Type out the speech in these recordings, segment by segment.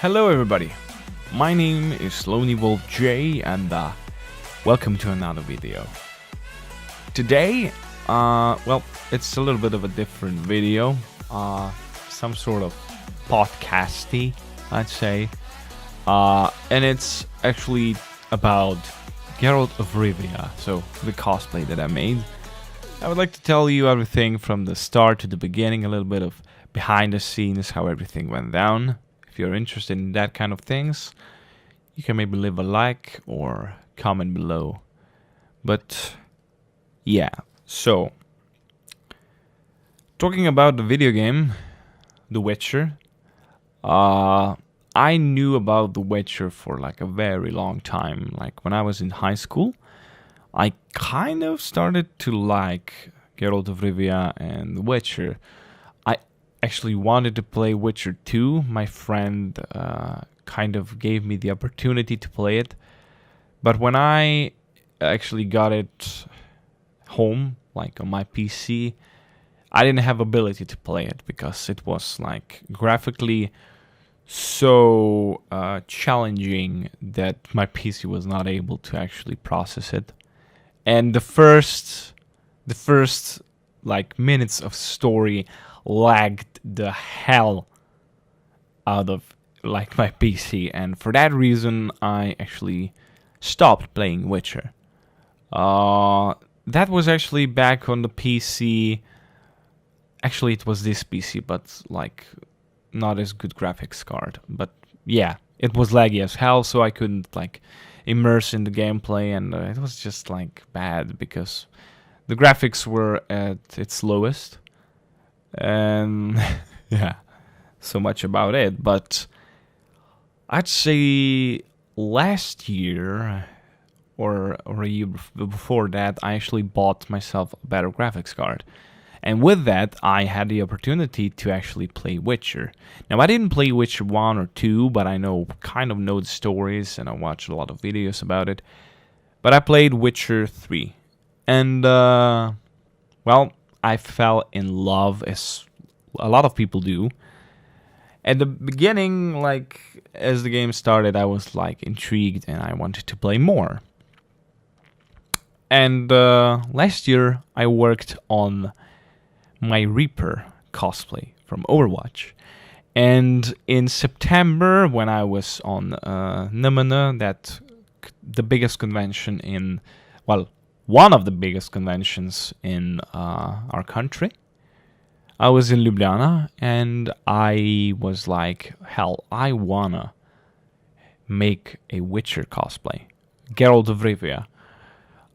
Hello everybody, my name is Lonely Wolf J and welcome to another video. Today, it's a little bit of a different video, some sort of podcasty, I'd say, and it's actually about Geralt of Rivia, so the cosplay that I made. I would like to tell you everything from the start to the beginning, a little bit of behind the scenes, how everything went down. If you're interested in that kind of things, you can maybe leave a like or comment below. But yeah, so talking about the video game, The Witcher, I knew about The Witcher for like a very long time. Like when I was in high school, I kind of started to like Geralt of Rivia and The Witcher. I actually wanted to play Witcher 2. My friend kind of gave me the opportunity to play it. But when I actually got it home, like on my PC, I didn't have ability to play it because it was like graphically so challenging that my PC was not able to actually process it. And the first like minutes of story lagged the hell out of like my PC, and for that reason I actually stopped playing Witcher. That was actually back on the PC. Actually, it was this PC, but like not as good graphics card. But yeah, it was laggy as hell, so I couldn't like immerse in the gameplay, and it was just like bad because the graphics were at its lowest, and yeah, so much about it. But I'd say last year or a year before that, I actually bought myself a better graphics card. And with that, I had the opportunity to actually play Witcher. Now, I didn't play Witcher 1 or 2, but I kind of know the stories, and I watched a lot of videos about it. But I played Witcher 3. And, I fell in love, as a lot of people do. At the beginning, like, as the game started, I was, like, intrigued, and I wanted to play more. And last year, I worked on my Reaper cosplay from Overwatch. And in September, when I was on Nemene, the biggest convention in, one of the biggest conventions in our country, I was in Ljubljana, and I was like, hell, I wanna make a Witcher cosplay, Geralt of Rivia.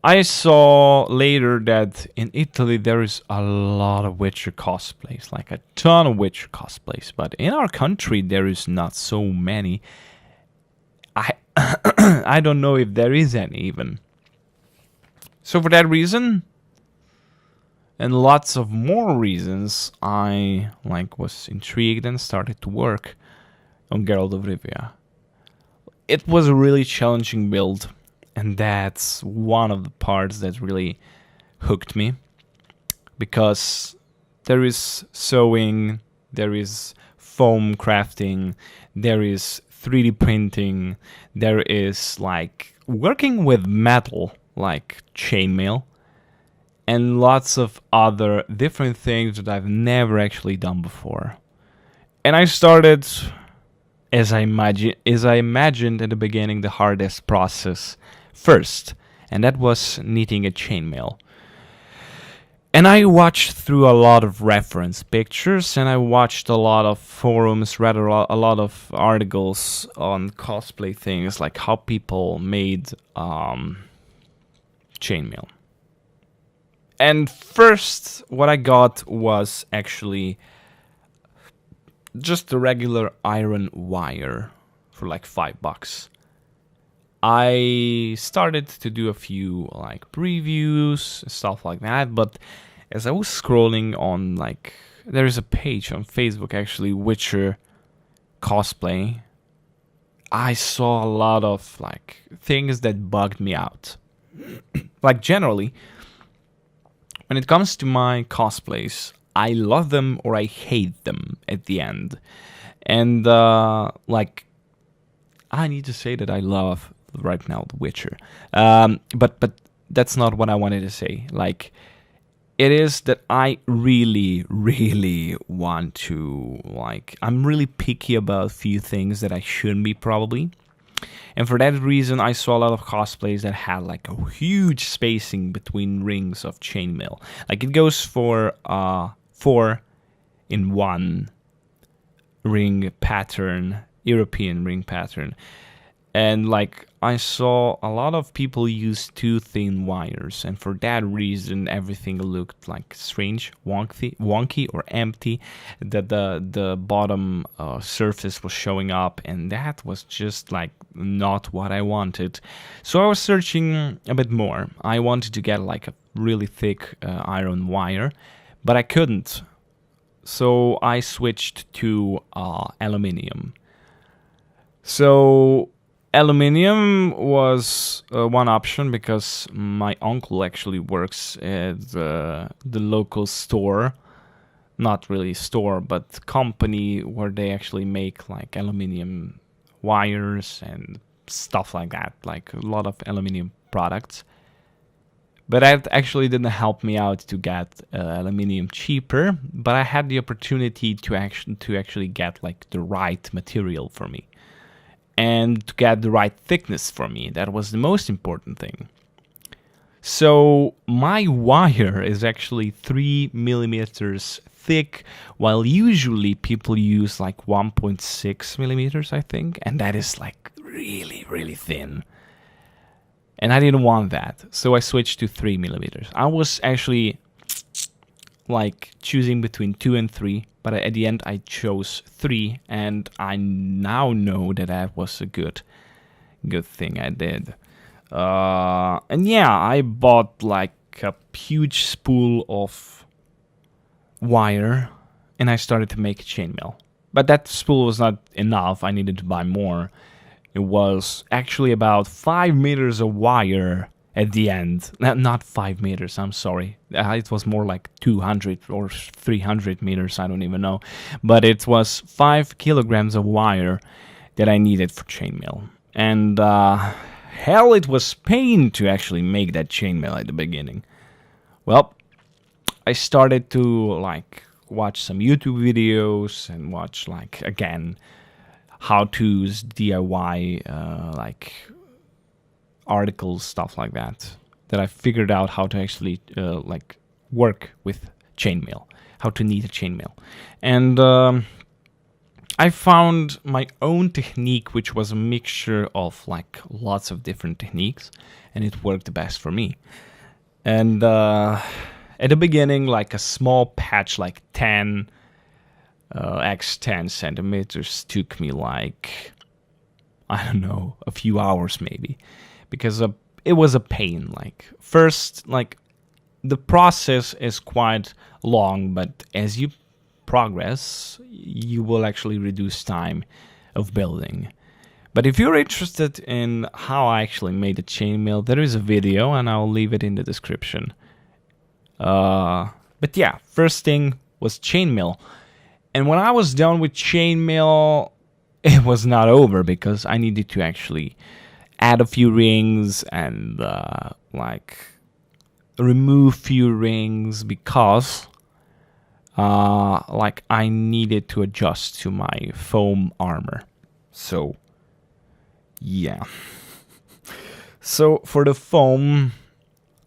I saw later that in Italy there is a lot of Witcher cosplays, like a ton of Witcher cosplays, but in our country there is not so many. I don't know if there is any even. So for that reason, and lots of more reasons, I was intrigued and started to work on Geralt of Rivia. It was a really challenging build. And that's one of the parts that really hooked me, because there is sewing, there is foam crafting, there is 3D printing, there is like working with metal, like chainmail, and lots of other different things that I've never actually done before. And I started, as I imagined at the beginning, the hardest process first, and that was knitting a chainmail. And I watched through a lot of reference pictures, and I watched a lot of forums, read a lot of articles on cosplay things, like how people made chainmail. And first, what I got was actually just a regular iron wire for like $5. I started to do a few like previews, stuff like that, but as I was scrolling on, like, there is a page on Facebook actually, Witcher cosplay, I saw a lot of like things that bugged me out. Like generally, when it comes to my cosplays, I love them or I hate them at the end. And like I need to say that I love right now The Witcher. But that's not what I wanted to say. Like, it is that I really, really want to, like, I'm really picky about a few things that I shouldn't be probably. And for that reason, I saw a lot of cosplays that had like a huge spacing between rings of chainmail. Like it goes for 4 in 1 ring pattern, European ring pattern. And like I saw a lot of people use too thin wires, and for that reason everything looked like strange, wonky or empty. That the bottom surface was showing up, and that was just like not what I wanted. So I was searching a bit more. I wanted to get like a really thick iron wire, but I couldn't. So I switched to aluminium. So aluminium was one option because my uncle actually works at the local store, not really store, but company where they actually make like aluminium wires and stuff like that, like a lot of aluminium products. But that actually didn't help me out to get aluminium cheaper, but I had the opportunity to actually get like the right material for me. And to get the right thickness for me. That was the most important thing. So my wire is actually 3 millimeters thick, while usually people use like 1.6 millimeters, I think. And that is like really, really thin. And I didn't want that. So I switched to 3 millimeters. I was actually like choosing between 2 and 3, but at the end I chose 3, and I now know that that was a good thing I did. And yeah, I bought like a huge spool of wire, and I started to make chainmail. But that spool was not enough. I needed to buy more. It was actually about 5 meters of wire at the end. Not 5 meters, I'm sorry. It was more like 200 or 300 meters, I don't even know. But it was 5 kilograms of wire that I needed for chainmail. And hell, it was pain to actually make that chainmail at the beginning. Well, I started to like watch some YouTube videos and watch like, again, how-tos, DIY, like articles, stuff like that I figured out how to actually like work with chainmail, how to knead a chainmail. And I found my own technique, which was a mixture of like lots of different techniques, and it worked the best for me. And at the beginning, like a small patch, like 10 x 10 centimeters took me like, I don't know, a few hours maybe, because it was a pain. Like first, like the process is quite long, but as you progress, you will actually reduce time of building. But if you're interested in how I actually made a chainmail, there is a video, and I'll leave it in the description. But yeah, first thing was chainmail. And when I was done with chainmail, it was not over, because I needed to actually add a few rings and like remove few rings, because like I needed to adjust to my foam armor. So yeah. So for the foam,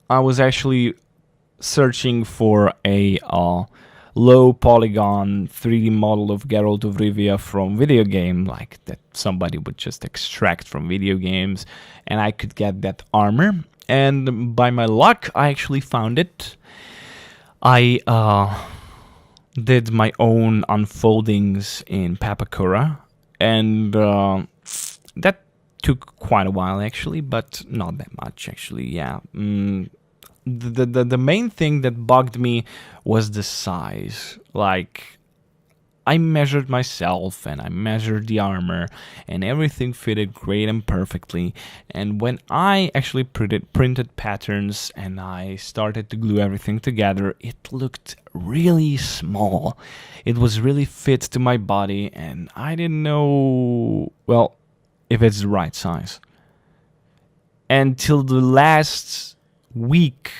I was actually searching for a low polygon 3D model of Geralt of Rivia from video game, like that somebody would just extract from video games, and I could get that armor. And by my luck, I actually found it. I did my own unfoldings in Papakura, and that took quite a while actually, but not that much actually. Yeah. The main thing that bugged me was the size. Like, I measured myself and I measured the armor, and everything fitted great and perfectly. And when I actually printed patterns and I started to glue everything together, it looked really small. It was really fit to my body, and I didn't know, well, if it's the right size. And till the last week,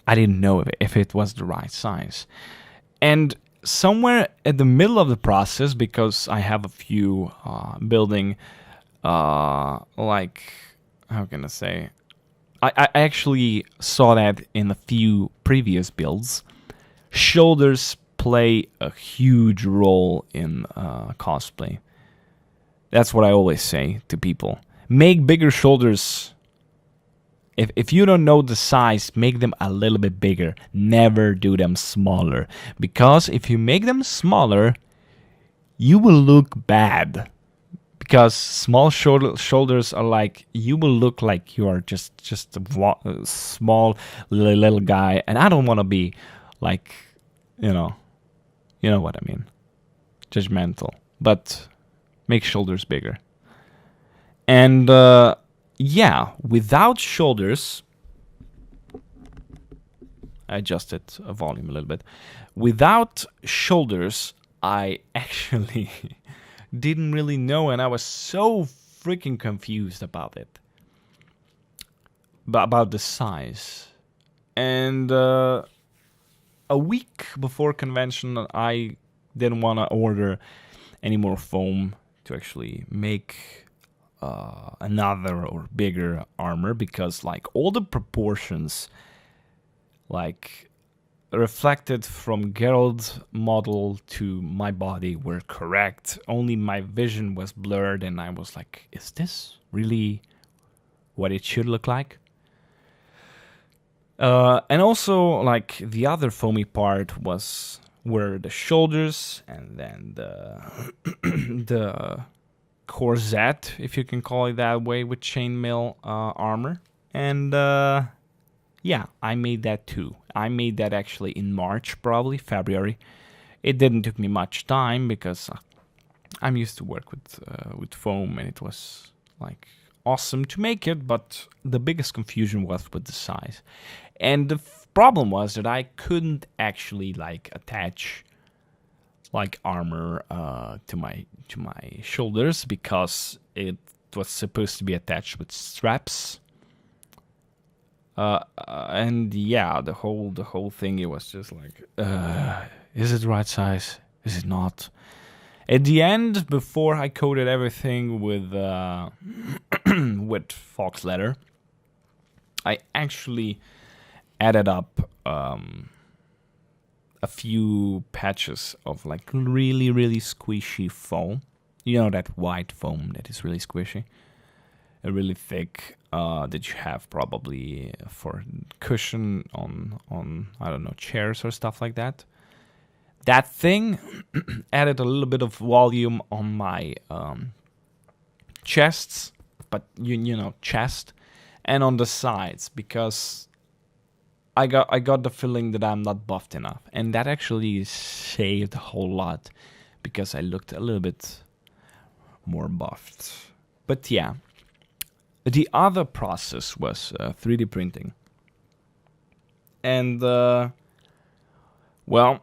I didn't know if it was the right size. And somewhere at the middle of the process, because I have a few building, like, how can I say? I actually saw that in a few previous builds. Shoulders play a huge role in cosplay. That's what I always say to people. Make bigger shoulders. If you don't know the size, make them a little bit bigger. Never do them smaller. Because if you make them smaller, you will look bad. Because small shoulders are like, you will look like you are just a small little guy. And I don't want to be like, you know what I mean. Judgmental. But make shoulders bigger. And yeah, without shoulders, I adjusted a volume a little bit. Without shoulders, I actually didn't really know, and I was so freaking confused about it. About the size. And a week before convention, I didn't want to order any more foam to actually make another or bigger armor, because like all the proportions like reflected from Geralt model to my body were correct. Only my vision was blurred, and I was like, is this really what it should look like? And also, like, the other foamy part were the shoulders, and then the corset, if you can call it that way, with chainmail armor. And yeah, I made that too. I made that actually in March, probably February. It didn't take me much time because I'm used to work with foam, and it was like awesome to make it. But the biggest confusion was with the size, and the problem was that I couldn't actually like attach like armor to my shoulders, because it was supposed to be attached with straps. And yeah, the whole thing, it was just like, is it the right size? Is it not? At the end, before I coated everything with with fox leather, I actually added up a few patches of like really squishy foam. You know, that white foam that is really squishy, really thick, that you have probably for cushion on I don't know, chairs or stuff like that. That thing added a little bit of volume on my chests, but you know, chest, and on the sides, because I got the feeling that I'm not buffed enough, and that actually saved a whole lot, because I looked a little bit more buffed. But yeah, the other process was 3D printing, and well,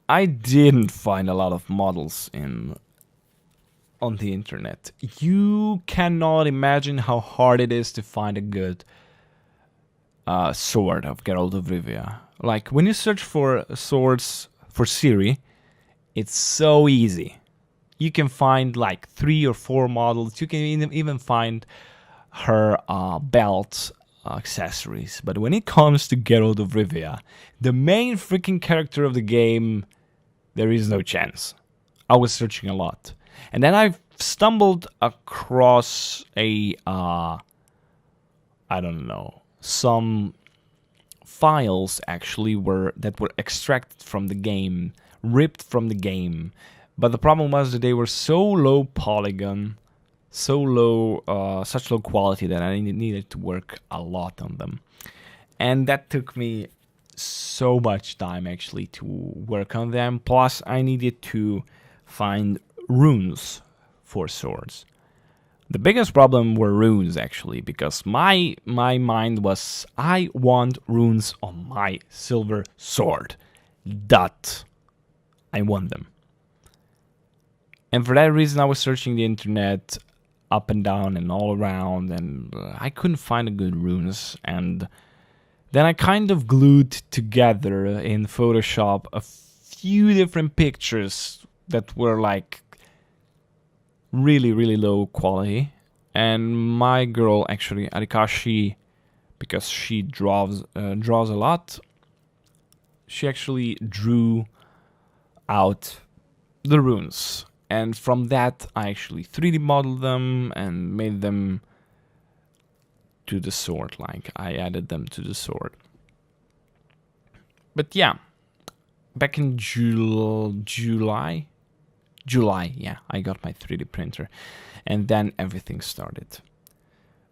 I didn't find a lot of models on the internet. You cannot imagine how hard it is to find a good sword of Geralt of Rivia. Like, when you search for swords for Ciri, it's so easy. You can find like 3 or 4 models. You can even find her belt accessories. But when it comes to Geralt of Rivia, the main freaking character of the game, there is no chance. I was searching a lot. And then I stumbled across a, I don't know, some files actually that were extracted from the game, ripped from the game. But the problem was that they were so low polygon, so low, such low quality, that I needed to work a lot on them. And that took me so much time actually to work on them. Plus, I needed to find runes for swords. The biggest problem were runes, actually, because my mind was, I want runes on my silver sword. That I want them. And for that reason, I was searching the internet. up and down and all around, and I couldn't find the good runes. And then I kind of glued together in Photoshop a few different pictures that were like really, really low quality. And my girl, actually, Arikashi, because she draws a lot, she actually drew out the runes. And from that, I actually 3D modeled them and made them to the sword. Like, I added them to the sword. But yeah, back in July, yeah, I got my 3D printer. And then everything started.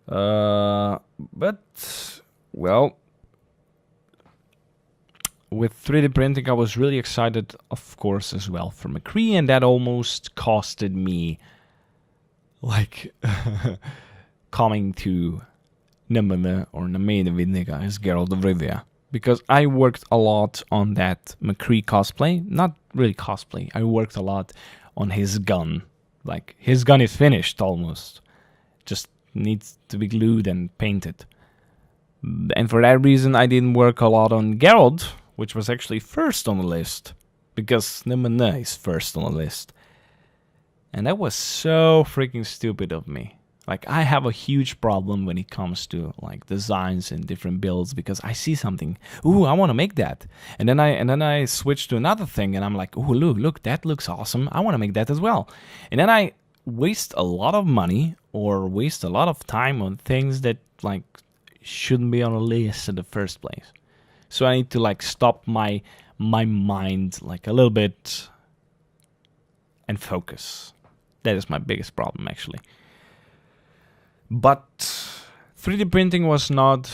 But, well, with 3D printing, I was really excited, of course, as well for McCree, and that almost costed me, like, coming to Namene or Namene Vidniga as Geralt of Rivia. Because I worked a lot on that McCree cosplay. Not really cosplay, I worked a lot on his gun. Like, his gun is finished almost. Just needs to be glued and painted. And for that reason, I didn't work a lot on Geralt, which was actually first on the list. Because Nemene is first on the list. And that was so freaking stupid of me. Like, I have a huge problem when it comes to like designs and different builds, because I see something, ooh, I want to make that, and then I switch to another thing, and I'm like, ooh, look, that looks awesome. I want to make that as well, and then I waste a lot of money or waste a lot of time on things that like shouldn't be on a list in the first place. So I need to like stop my mind like a little bit and focus. That is my biggest problem, actually. But 3D printing was not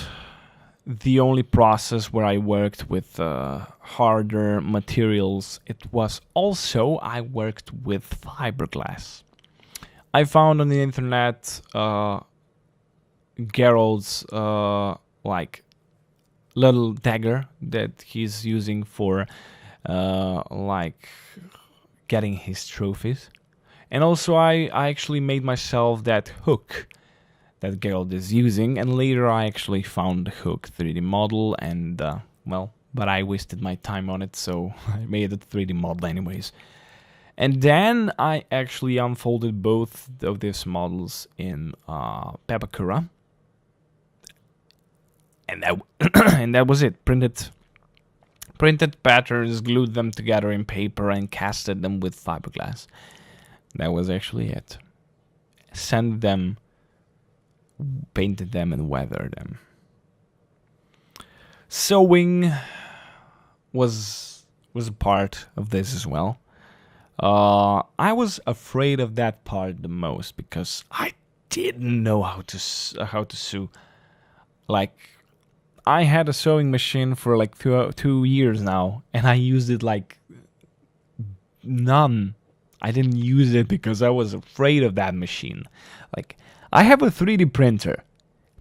the only process where I worked with harder materials. It was also I worked with fiberglass. I found on the internet Geralt's like little dagger that he's using for like getting his trophies. And also I actually made myself that hook that Geralt is using, and later I actually found the hook 3D model, and well, but I wasted my time on it, so I made a 3D model anyways. And then I actually unfolded both of these models in Pepakura, and that and that was it. Printed patterns, glued them together in paper, and casted them with fiberglass. That was actually it. Sent them, painted them, and weathered them. Sewing was a part of this as well. I was afraid of that part the most because I didn't know how to sew. Like, I had a sewing machine for like 2 years now, and I used it like none. I didn't use it because I was afraid of that machine. Like, I have a 3D printer.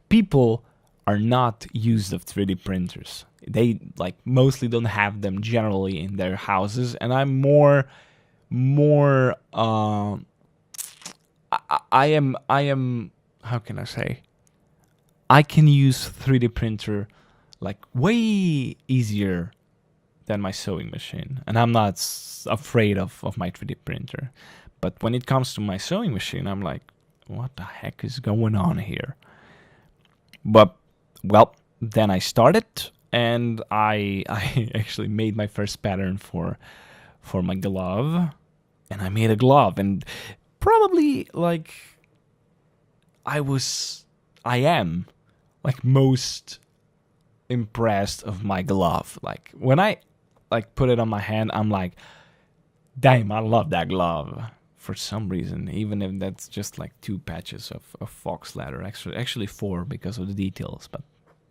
People are not used of 3D printers. They like mostly don't have them generally in their houses, and I'm more I am how can I say? I can use 3D printer like way easier than my sewing machine, and I'm not afraid of my 3D printer. But when it comes to my sewing machine, I'm like, what the heck is going on here? But well, then I started, and I actually made my first pattern for my glove, and I made a glove, and probably like I am like most impressed of my glove. Like when I like put it on my hand, I'm like, damn, I love that glove for some reason, even if that's just like 2 patches of fox leather, actually 4 because of the details, but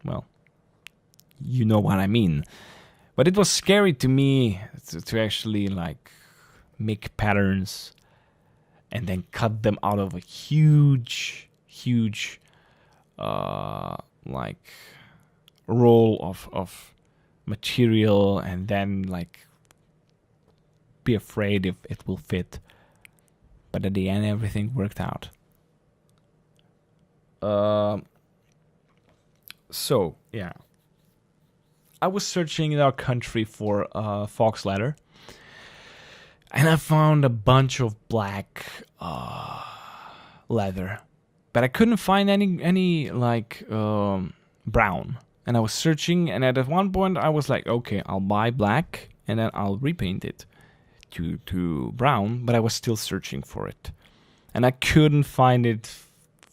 well, you know what I mean. But it was scary to me to actually like make patterns and then cut them out of a huge like roll of material, and then like be afraid if it will fit. But at the end, everything worked out. So yeah, I was searching in our country for fox leather, and I found a bunch of black leather, but I couldn't find any like brown. And I was searching, and at one point I was like, okay, I'll buy black, and then I'll repaint it to brown. But I was still searching for it, and I couldn't find it.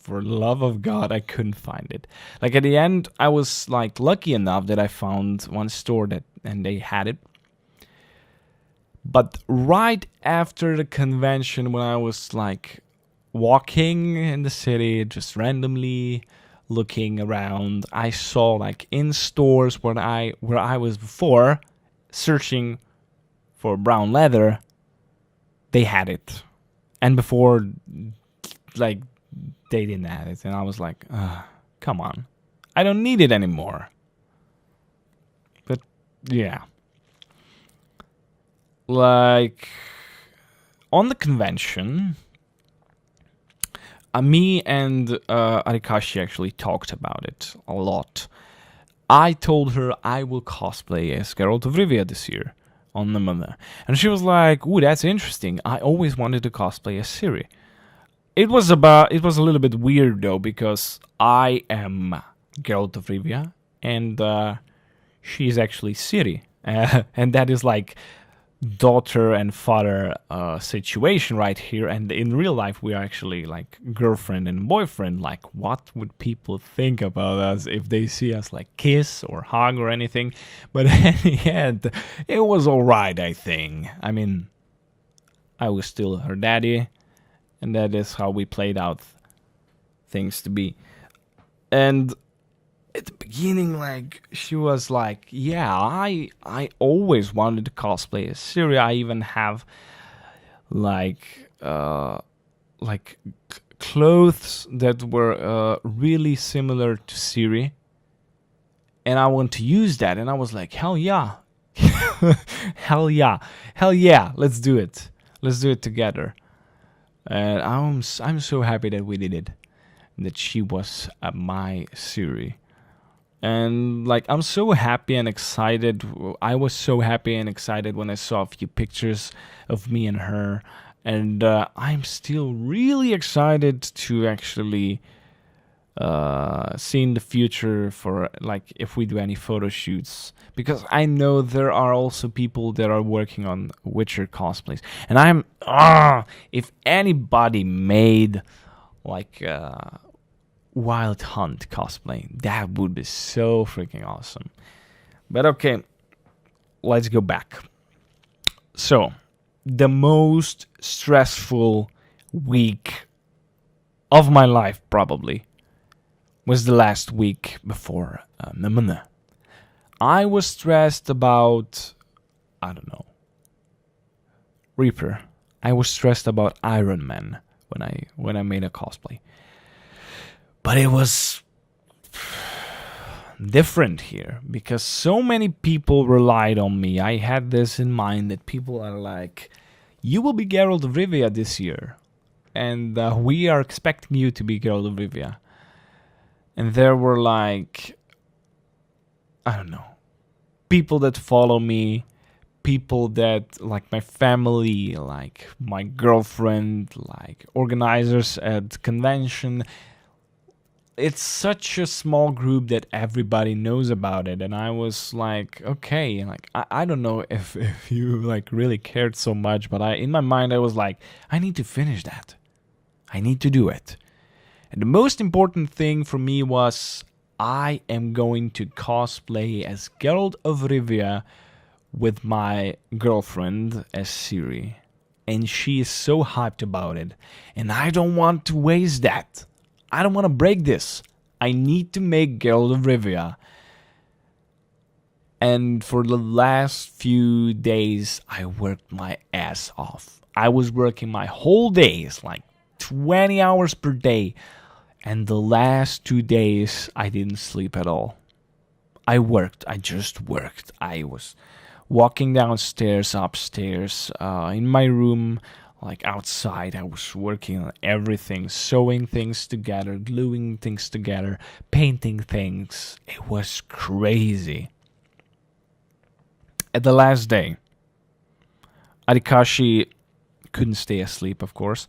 For the love of God, I couldn't find it. Like at the end, I was like lucky enough that I found one store and they had it. But right after the convention, when I was like walking in the city, just randomly looking around, I saw like in stores where I was before searching for brown leather, they had it, and before like they didn't have it, and I was like, come on, I don't need it anymore. But yeah, like on the convention, me and Arikashi actually talked about it a lot. I told her I will cosplay as Geralt of Rivia this year on the Mother, and she was like, "Ooh, that's interesting. I always wanted to cosplay as Ciri." It was a little bit weird though, because I am Geralt of Rivia and she's actually Ciri, and that is like daughter and father situation right here. And in real life, we are actually like girlfriend and boyfriend. Like, what would people think about us if they see us like kiss or hug or anything? But in the end, it was all right. I think. I mean, I was still her daddy. And that is how we played out things to be. And at the beginning, like, she was like, yeah, I always wanted to cosplay as Ciri. I even have, like clothes that were really similar to Ciri. And I want to use that. And I was like, hell yeah. Hell yeah. Hell yeah. Let's do it. Let's do it together. And I'm so happy that we did it, that she was my Ciri. And like, I'm so happy and excited. I was so happy and excited when I saw a few pictures of me and her. And I'm still really excited to actually see in the future for like if we do any photo shoots, because I know there are also people that are working on Witcher cosplays, and I'm if anybody made like Wild Hunt cosplay, that would be so freaking awesome. But okay, let's go back. So the most stressful week of my life probably was the last week before Namuna. I was stressed about, I don't know, Reaper. I was stressed about Iron Man when I made a cosplay. But it was different here because so many people relied on me. I had this in mind that people are like, you will be Geralt of Rivia this year, and we are expecting you to be Geralt of Rivia. And there were like, I don't know, people that follow me, people that like my family, like my girlfriend, like organizers at convention. It's such a small group that everybody knows about it. And I was like, okay, like I don't know if you like really cared so much, but in my mind I was like, I need to finish that. I need to do it. And the most important thing for me was I am going to cosplay as Geralt of Rivia with my girlfriend as Ciri. And she is so hyped about it. And I don't want to waste that. I don't want to break this. I need to make Geralt of Rivia. And for the last few days, I worked my ass off. I was working my whole days, like 20 hours per day. And the last 2 days, I didn't sleep at all. I worked. I just worked. I was walking downstairs, upstairs, in my room, Like outside, I was working on everything, sewing things together, gluing things together, painting things. It was crazy. At the last day, Arikashi couldn't stay asleep, of course,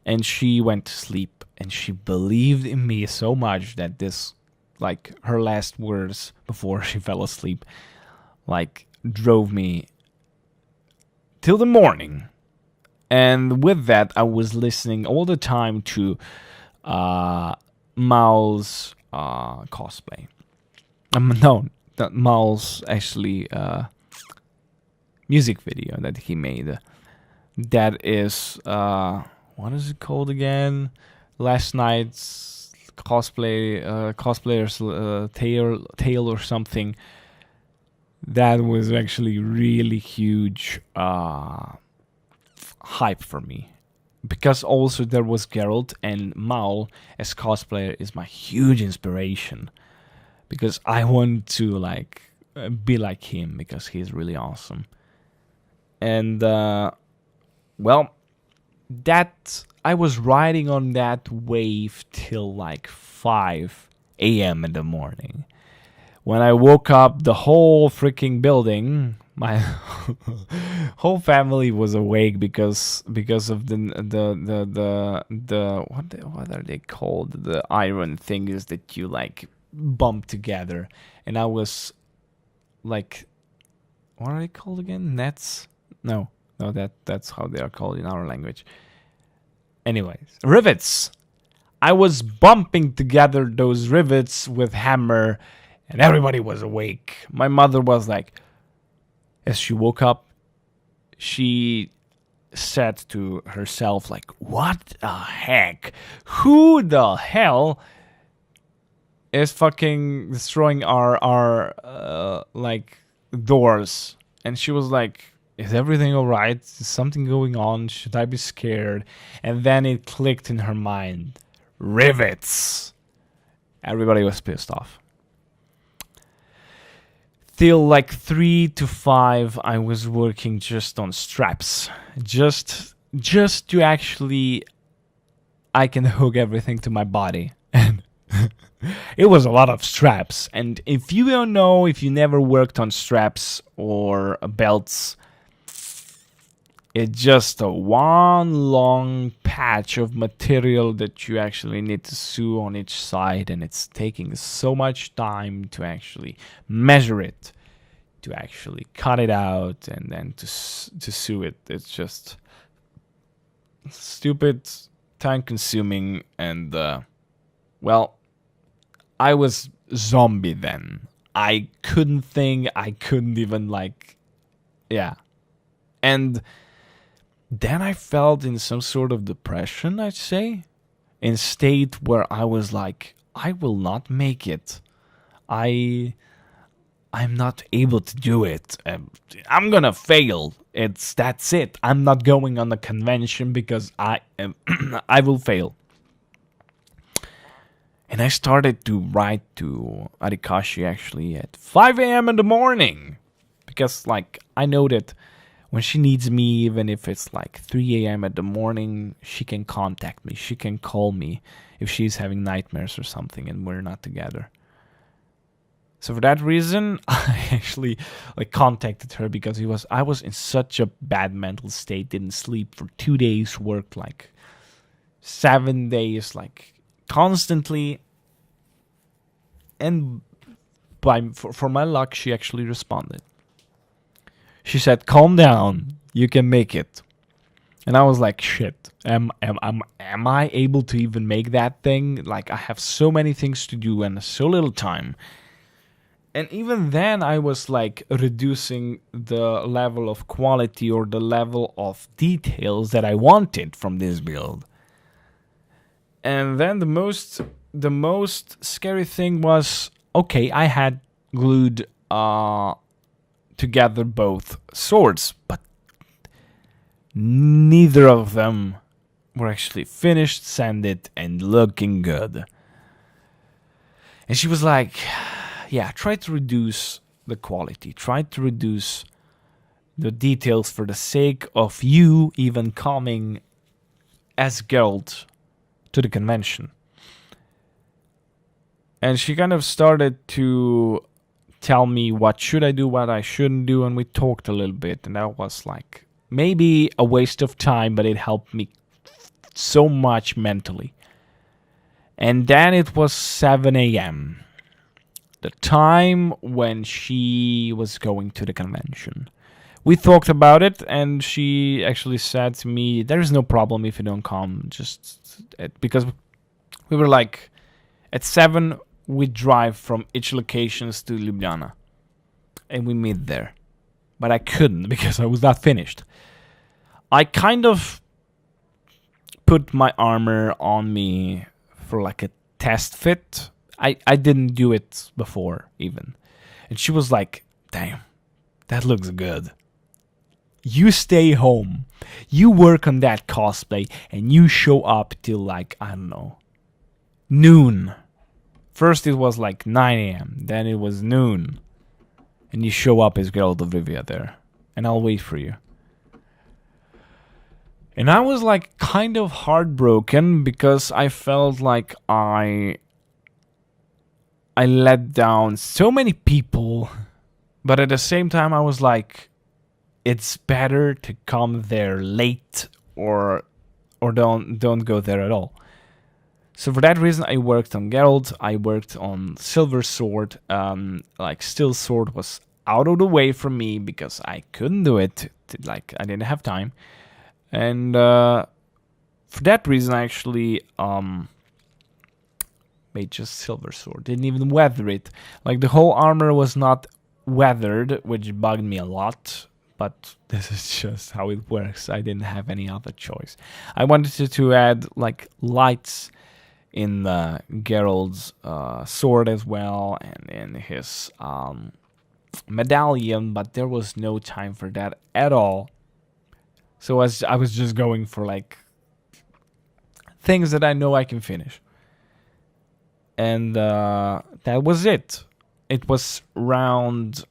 and she went to sleep, and she believed in me so much that this, like, her last words before she fell asleep, like, drove me till the morning. And with that, I was listening all the time to Mao's cosplay. No, not Mao's actually music video that he made. That is, what is it called again? Last night's cosplayer's tale or something. That was actually really huge hype for me, because also there was Geralt, and Mao as cosplayer is my huge inspiration, because I want to like be like him, because he's really awesome. And well, that I was riding on that wave till like 5 a.m. in the morning. When I woke up, the whole freaking building, my whole family was awake because of the what are they called? The iron things that you like bump together. And I was like, what are they called again? Nets? No, that's how they are called in our language. Anyways, rivets. I was bumping together those rivets with hammer, and everybody was awake. My mother was like, as she woke up, she said to herself, like, what the heck? Who the hell is fucking destroying our like, doors? And she was like, is everything alright? Is something going on? Should I be scared? And then it clicked in her mind. Rivets! Everybody was pissed off. Till like 3 to 5, I was working just on straps. Just to actually, I can hook everything to my body. And it was a lot of straps. And if you don't know, if you never worked on straps or belts, it's just a one long patch of material that you actually need to sew on each side, and it's taking so much time to actually measure it, to actually cut it out, and then to sew it. It's just stupid, time consuming, and well, I was zombie then. I couldn't think, I couldn't even like, yeah. And then I felt in some sort of depression, I'd say, in state where I was like, I will not make it. I'm not able to do it. I'm gonna fail. That's it. I'm not going on the convention because I will fail. And I started to write to Arikashi actually at 5 a.m. in the morning, because like I know that when she needs me, even if it's like 3 a.m. at the morning, she can contact me. She can call me if she's having nightmares or something and we're not together. So for that reason, I actually like contacted her, because I was in such a bad mental state, didn't sleep for 2 days, worked like 7 days, like constantly. And for my luck, she actually responded. She said, calm down, you can make it. And I was like, shit, am I able to even make that thing? Like, I have so many things to do and so little time. And even then, I was like reducing the level of quality or the level of details that I wanted from this build. And then the most scary thing was, okay, I had glued together both swords, but neither of them were actually finished, sanded, and looking good. And she was like, yeah, try to reduce the quality, try to reduce the details for the sake of you even coming as Geralt to the convention. And she kind of started to tell me what should I do, what I shouldn't do, and we talked a little bit, and that was like maybe a waste of time, but it helped me so much mentally. And then it was 7 a.m., the time when she was going to the convention. We talked about it, and she actually said to me, "There is no problem if you don't come." Because we were like, at 7, we drive from each locations to Ljubljana, and we meet there. But I couldn't because I was not finished. I kind of put my armor on me for like a test fit. I didn't do it before even. And she was like, "Damn, that looks good. You stay home. You work on that cosplay and you show up till like, I don't know, noon. First it was like 9 a.m. Then it was noon. And you show up as Geralt of Rivia there. And I'll wait for you." And I was like kind of heartbroken because I felt like I let down so many people. But at the same time I was like, it's better to come there late or don't go there at all. So for that reason, I worked on Geralt. I worked on Silver Sword. Like Steel Sword was out of the way for me because I couldn't do it. Like I didn't have time, and for that reason, I actually made just Silver Sword. Didn't even weather it. Like the whole armor was not weathered, which bugged me a lot. But this is just how it works. I didn't have any other choice. I wanted to add like lights in Geralt's sword as well, and in his medallion, but there was no time for that at all. So I was just going for like things that I know I can finish. And that was it. It was around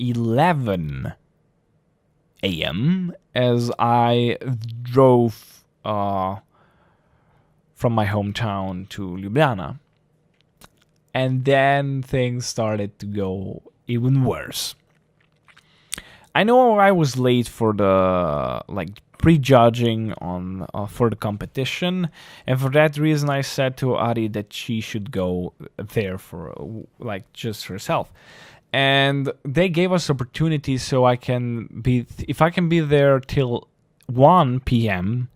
11 a.m. as I drove from my hometown to Ljubljana. And then things started to go even worse. I know I was late for the prejudging on for the competition, and for that reason I said to Ari that she should go there for just herself. And they gave us opportunities so I can be, if I can be there till 1 p.m.,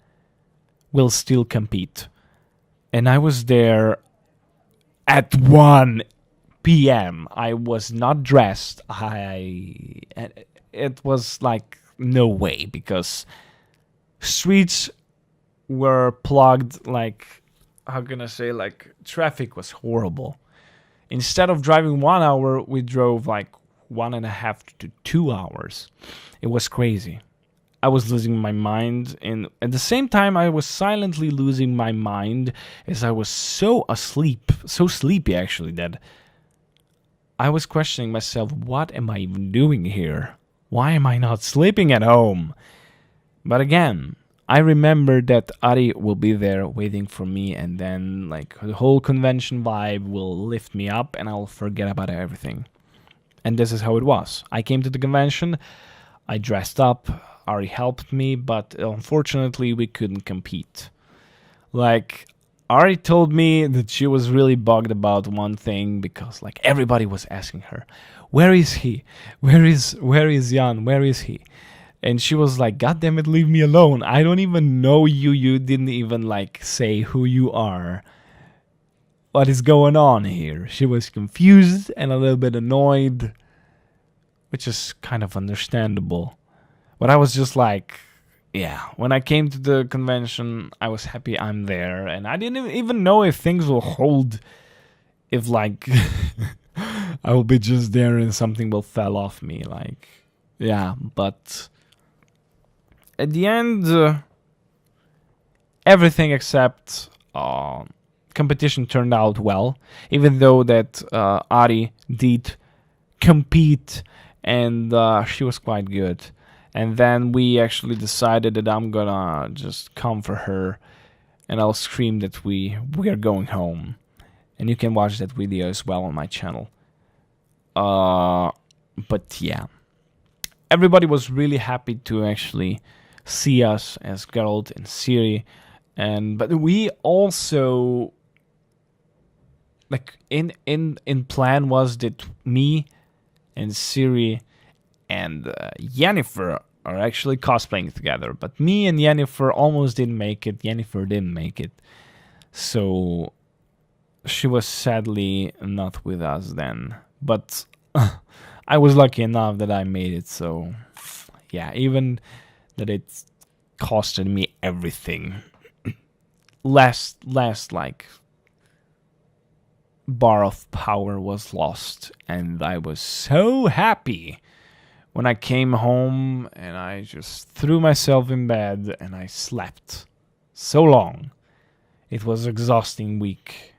we'll still compete. And I was there at 1 p.m. I was not dressed. It was like no way, because streets were plugged, how can I say, traffic was horrible. Instead of driving 1 hour, we drove 1.5 to 2 hours. It was crazy. I was losing my mind, and at the same time I was silently losing my mind as I was so sleepy actually, that I was questioning myself, what am I even doing here? Why am I not sleeping at home? But again, I remember that Ari will be there waiting for me, and then the whole convention vibe will lift me up and I'll forget about everything. And this is how it was. I came to the convention, I dressed up, Ari helped me, but unfortunately we couldn't compete. Ari told me that she was really bugged about one thing, because everybody was asking her, where is he? Where is Jan? Where is he? And she was like, God damn it, leave me alone. I don't even know you. You didn't even say who you are. What is going on here? She was confused and a little bit annoyed, which is kind of understandable. But I was just yeah, when I came to the convention, I was happy I'm there. And I didn't even know if things will hold, if I will be just there and something will fall off me. Yeah, but at the end, everything except competition turned out well, even though that Ari did compete, and she was quite good. And then we actually decided that I'm gonna just come for her, and I'll scream that we are going home. And you can watch that video as well on my channel. But yeah, everybody was really happy to actually see us as Geralt and Ciri, but we also, like, in plan was that me and Ciri and Yennefer are actually cosplaying together, but me and Yennefer almost didn't make it. Yennefer didn't make it, so she was sadly not with us then. But I was lucky enough that I made it. So yeah, even that it costed me everything. last like bar of power was lost, and I was so happy when I came home and I just threw myself in bed and I slept so long. It was exhausting week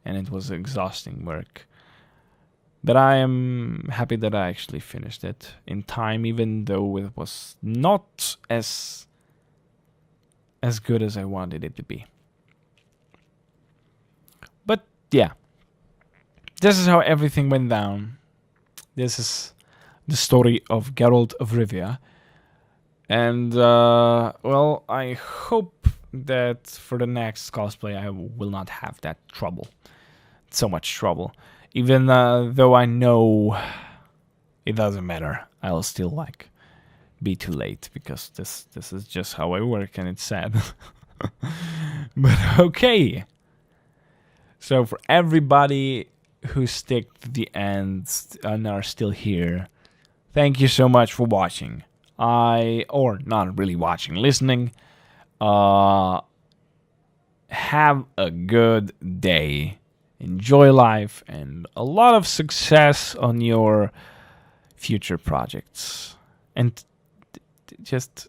and it was exhausting work. But I am happy that I actually finished it in time, even though it was not as good as I wanted it to be. But yeah, this is how everything went down. This is the story of Geralt of Rivia. And, well, I hope that for the next cosplay I will not have that trouble. So much trouble. Even though I know it doesn't matter. I'll still, like, be too late. Because this is just how I work, and it's sad. But okay. So for everybody who stick to the end and are still here, thank you so much for watching. Or not really watching, listening. Have a good day. Enjoy life and a lot of success on your future projects. And just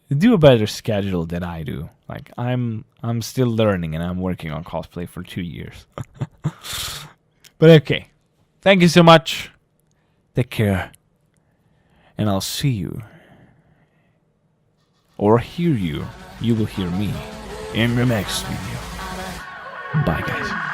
do a better schedule than I do. Like, I'm still learning and I'm working on cosplay for 2 years. But okay. Thank you so much. Take care. And I'll see you. Or hear you. You will hear me in the next video. Bye, guys.